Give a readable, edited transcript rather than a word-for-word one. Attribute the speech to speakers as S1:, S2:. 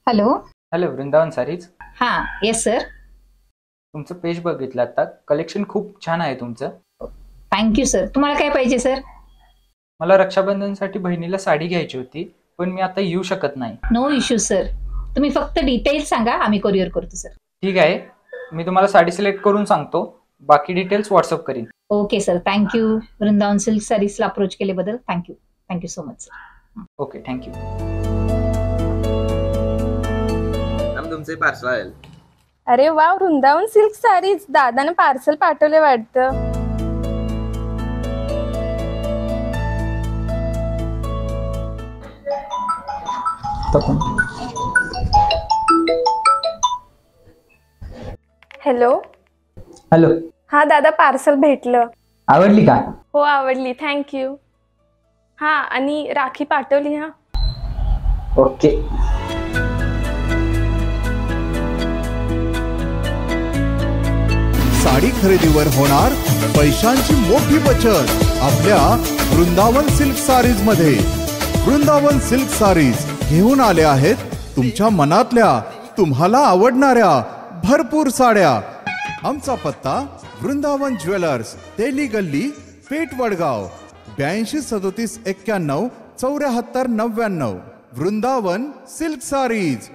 S1: Hello.
S2: Hello Vrindavan sarees.
S1: हां, yes sir.
S2: तुमचं page बघितलं आता, कलेक्शन खूप छान आहे तुमचं.
S1: Thank you sir. तुम्हाला काय पाहिजे सर?
S2: मला रक्षाबंधनसाठी बहिणीला साडी घ्यायची होती, पण मी आता येऊ शकत नाही.
S1: No issue sir. तुम्ही फक्त डिटेल्स सांगा, आम्ही कोरिअर करतो सर.
S2: ठीक आहे, मी तुम्हाला साडी सिलेक्ट करून सांगतो, बाकी डिटेल्स व्हॉट्सअप करीन.
S1: Okay sir, thank you. Vrindavan silk सारीजला अप्रोच केल्याबद्दल thank you. Thank you so much sir.
S2: Okay, thank you.
S3: Ma'am तुमचे पार्सल आले.
S4: अरे वा, वृंदावन सिल्क सारीज. दादाने पार्सल पाठवले वाटतं. हॅलो.
S2: हॅलो.
S4: हा दादा, पार्सल भेटलं.
S2: आवडली का?
S4: हो आवडली, थँक्यू. हा, आणि राखी पाठवली. हा
S2: ओके.
S5: साडी खरेदीवर होणार पैशांची मोठी बचत आपल्या वृंदावन सिल्क सारीज मध्ये. वृंदावन सिल्क सारीज घेऊन आले आहेत तुमच्या मनातल्या, तुम्हाला आवडणाऱ्या भरपूर साड्या. आमचा पत्ता Vrindavan jewellers, Teli Galli, Peth, Vadgaon. 82 37 91 74 99. Vrindavan silk sarees.